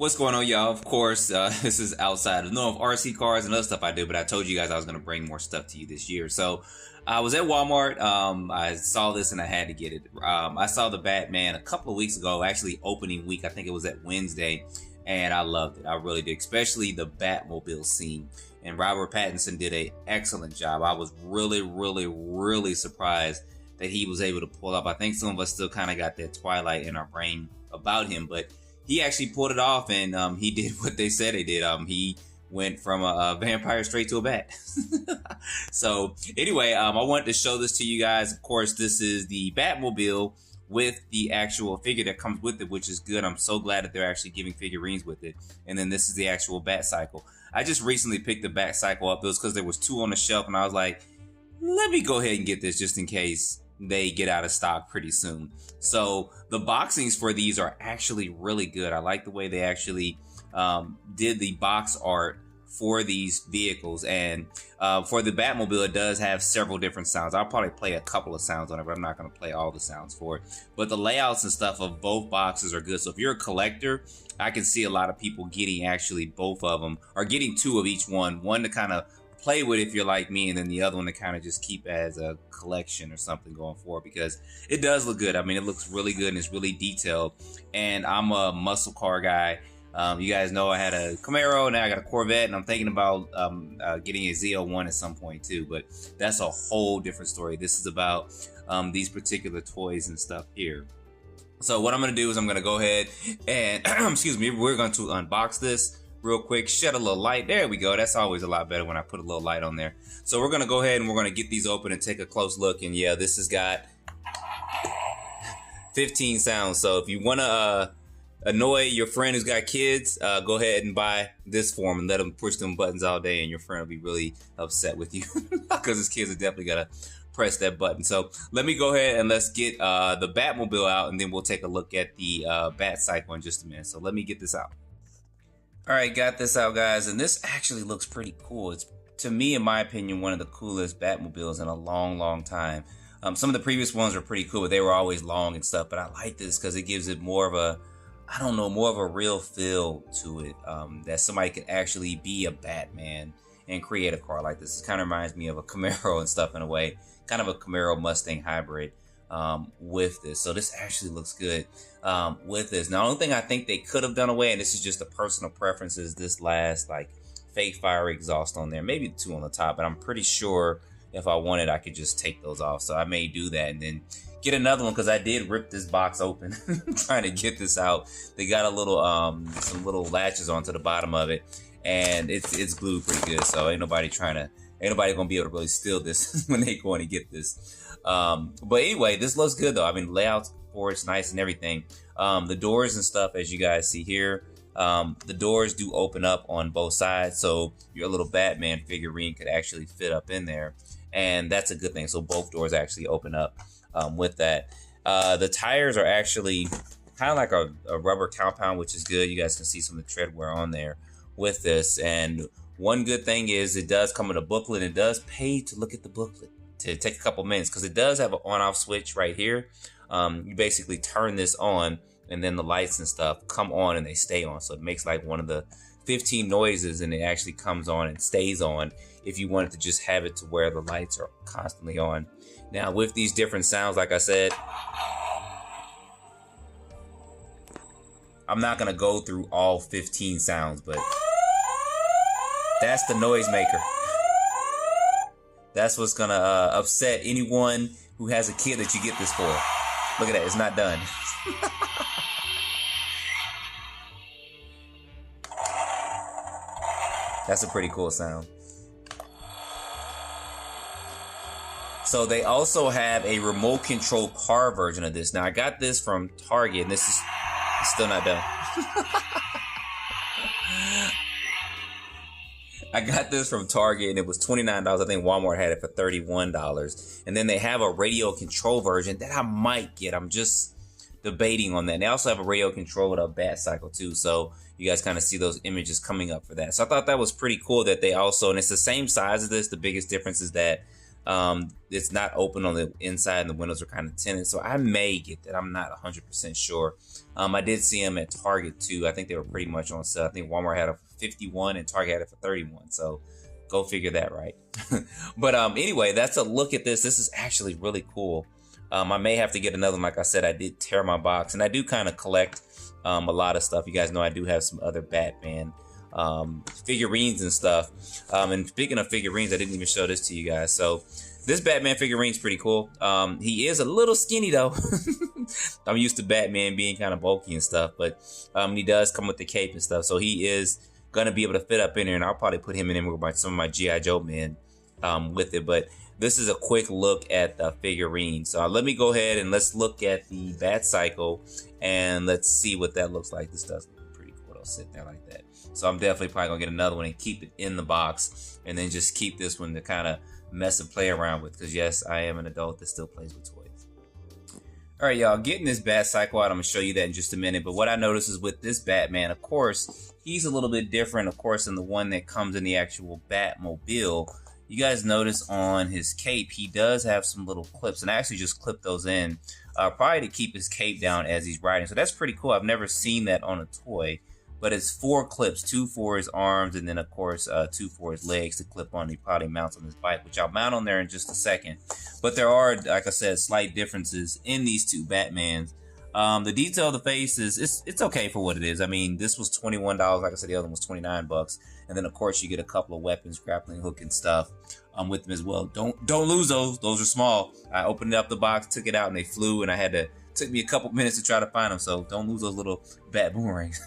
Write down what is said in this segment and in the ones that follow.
What's going on, y'all? Of course, this is outside of RC cars and other stuff I do, but I told you guys I was going to bring more stuff to you this year. So I was at Walmart. I saw this and I had to get it. I saw the Batman a couple of weeks ago, actually opening week. I think it was at Wednesday, and I loved it. I really did, especially the Batmobile scene. And Robert Pattinson did an excellent job. I was really surprised that he was able to pull up. I think some of us still kind of got that Twilight in our brain about him, but he actually pulled it off, and he did what they said he did. He went from a vampire straight to a bat. So anyway, I wanted to show this to you guys. Of course, this is the Batmobile with the actual figure that comes with it, which is good. I'm so glad that they're actually giving figurines with it. And then this is the actual Batcycle. I just recently picked the Batcycle up. It was because there was two on the shelf, and I was like, let me go ahead and get this just in case they get out of stock pretty soon. So the boxings for these are actually really good. I like the way they actually did the box art for these vehicles. And for the Batmobile, it does have several different sounds. I'll probably play a couple of sounds on it, but I'm not going to play all the sounds for it. But the layouts and stuff of both boxes are good. So if you're a collector, I can see a lot of people getting actually both of them, or getting two of each one to kind of play with if you're like me, and then the other one to kind of just keep as a collection or something going forward, because it does look good. I mean, it looks really good and it's really detailed. And I'm a muscle car guy. You guys know I had a Camaro, now I got a Corvette, and I'm thinking about getting a Z01 at some point too, but that's a whole different story. This is about these particular toys and stuff here. So what I'm going to do is I'm going to go ahead and excuse me, we're going to unbox this real quick, shed a little light. There we go. That's always a lot better when I put a little light on there. So we're going to go ahead and we're going to get these open and take a close look. And yeah, this has got 15 sounds. So if you want to annoy your friend who's got kids, go ahead and buy this for him and let him push them buttons all day, and your friend will be really upset with you because his kids are definitely going to press that button. So let me go ahead and let's get the Batmobile out, and then we'll take a look at the Batcycle in just a minute. So let me get this out. All right, got this out, guys, and this actually looks pretty cool. It's, to me, in my opinion, one of the coolest Batmobiles in a long time. Some of the previous ones were pretty cool, but they were always long and stuff, but I like this because it gives it more of a, I don't know, more of a real feel to it, that somebody could actually be a Batman and create a car like this. It kind of reminds me of a Camaro and stuff in a way, kind of a Camaro Mustang hybrid. With this. So this actually looks good with this. Now, the only thing I think they could have done away, and this is just a personal preference, is this last like fake fire exhaust on there. Maybe the two on the top, but I'm pretty sure if I wanted, I could just take those off. So I may do that and then get another one, because I did rip this box open trying to get this out. They got a little some little latches onto the bottom of it, and it's glued pretty good. So ain't nobody gonna be able to really steal this when they go in and get this. But anyway, this looks good though. I mean, layouts for it's nice and everything. The doors and stuff, as you guys see here, the doors do open up on both sides, so your little Batman figurine could actually fit up in there, and that's a good thing. So both doors actually open up with that. The tires are actually kind of like a rubber compound, which is good. You guys can see some of the tread wear on there with this. And one good thing is it does come with a booklet. It does pay to look at the booklet, to take a couple minutes, because it does have an on-off switch right here. You basically turn this on, and then the lights and stuff come on and they stay on. So it makes like one of the 15 noises, and it actually comes on and stays on if you wanted to just have it to where the lights are constantly on. Now, with these different sounds, like I said, I'm not going to go through all 15 sounds, but that's the noisemaker. That's what's gonna upset anyone who has a kid that you get this for. Look at that, it's not done. That's a pretty cool sound. So they also have a remote control car version of this. Now, I got this from Target, and this is still not done. I got this from Target, and it was $29. I think Walmart had it for $31. And then they have a radio control version that I might get. I'm just debating on that. And they also have a radio control with a Batcycle too. So you guys kind of see those images coming up for that. So I thought that was pretty cool that they also, and it's the same size as this. The biggest difference is that It's not open on the inside, and the windows are kind of tinted, so I may get that. I'm not 100% sure. I did see them at Target too. I think they were pretty much on sale. I think Walmart had it for 51 and Target had it for 31. So go figure that, right? But anyway, that's a look at this. This is actually really cool. I may have to get another one. Like I said, I did tear my box, and I do kind of collect a lot of stuff. You guys know I do have some other Batman figurines and stuff. And speaking of figurines, I didn't even show this to you guys. So this Batman figurine is pretty cool. He is a little skinny though. I'm used to Batman being kind of bulky and stuff, but he does come with the cape and stuff. So he is gonna be able to fit up in there, and I'll probably put him in with some of my G.I. Joe men with it. But this is a quick look at the figurine. So let me go ahead and let's look at the Batcycle and let's see what that looks like. This does look pretty cool. It'll sit there like that. So I'm definitely probably gonna get another one and keep it in the box, and then just keep this one to kind of mess and play around with, because yes, I am an adult that still plays with toys. All right, y'all, getting this Batcycle out, I'm gonna show you that in just a minute. But what I noticed is with this Batman, of course, he's a little bit different, of course, than the one that comes in the actual Batmobile. You guys notice on his cape, he does have some little clips, and I actually just clipped those in, probably to keep his cape down as he's riding. So that's pretty cool. I've never seen that on a toy. But it's 4 clips, 2 for his arms, and then of course 2 for his legs to clip on. He probably mounts on his bike, which I'll mount on there in just a second. But there are, like I said, slight differences in these two Batmans. The detail of the face is it's okay for what it is. I mean, this was $21. Like I said, the other one was 29 bucks. And then of course you get a couple of weapons, grappling hook and stuff with them as well. Don't lose those. Those are small. I opened up the box, took it out, and they flew, and took me a couple minutes to try to find them. So don't lose those little bat boomerangs.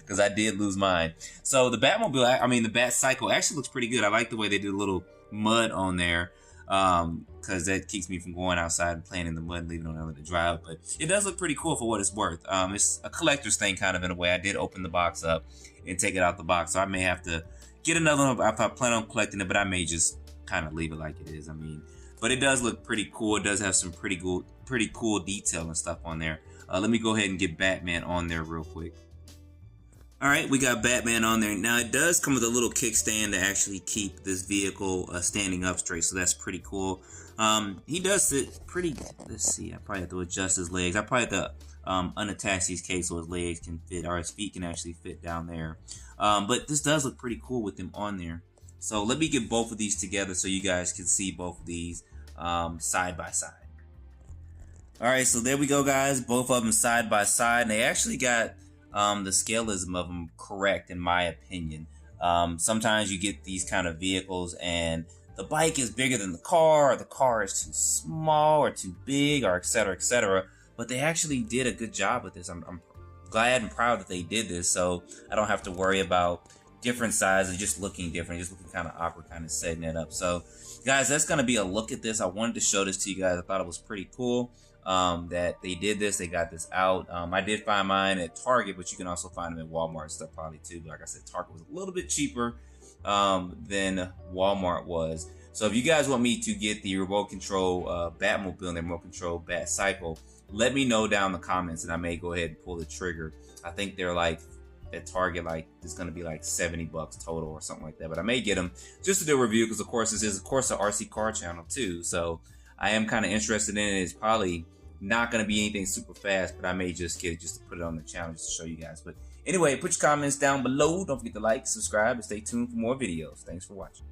Because I did lose mine. So the Batmobile, I mean the Batcycle actually looks pretty good. I like the way they did a little mud on there, because that keeps me from going outside and playing in the mud and leaving on there to dry out. But it does look pretty cool for what it's worth. It's a collector's thing kind of in a way. I did open the box up and take it out the box, so I may have to get another one. I plan on collecting it, but I may just kind of leave it like it is. I mean, but it does look pretty cool. It does have some pretty cool detail and stuff on there. Let me go ahead and get Batman on there real quick. Alright, we got Batman on there. Now it does come with a little kickstand to actually keep this vehicle standing up straight, so that's pretty cool. He does sit pretty, let's see, I probably have to adjust his legs. I probably have to unattach these cases so his legs can fit, or his feet can actually fit down there. But this does look pretty cool with him on there. So let me get both of these together so you guys can see both of these side by side. Alright, so there we go, guys. Both of them side by side. And they actually got the scaleism of them correct, in my opinion. Sometimes you get these kind of vehicles and the bike is bigger than the car, or the car is too small or too big, or etc., etc. But they actually did a good job with this. I'm glad and proud that they did this, so I don't have to worry about different sizes just looking different, just looking kind of awkward, kind of setting it up. So guys, that's going to be a look at this. I wanted to show this to you guys. I thought it was pretty cool that they did this. They got this out. I did find mine at Target, but you can also find them at Walmart and stuff probably too. But like I said, Target was a little bit cheaper than Walmart was. So if you guys want me to get the remote control Batmobile and the remote control Batcycle, let me know down in the comments, and I may go ahead and pull the trigger. I think they're like at Target, like it's going to be like 70 bucks total or something like that. But I may get them just to do a review, because of course this is of course an RC car channel too. So I am kind of interested in it. It's probably not going to be anything super fast, but I may just get it just to put it on the channel just to show you guys. But anyway, put your comments down below. Don't forget to like, subscribe, and stay tuned for more videos. Thanks for watching.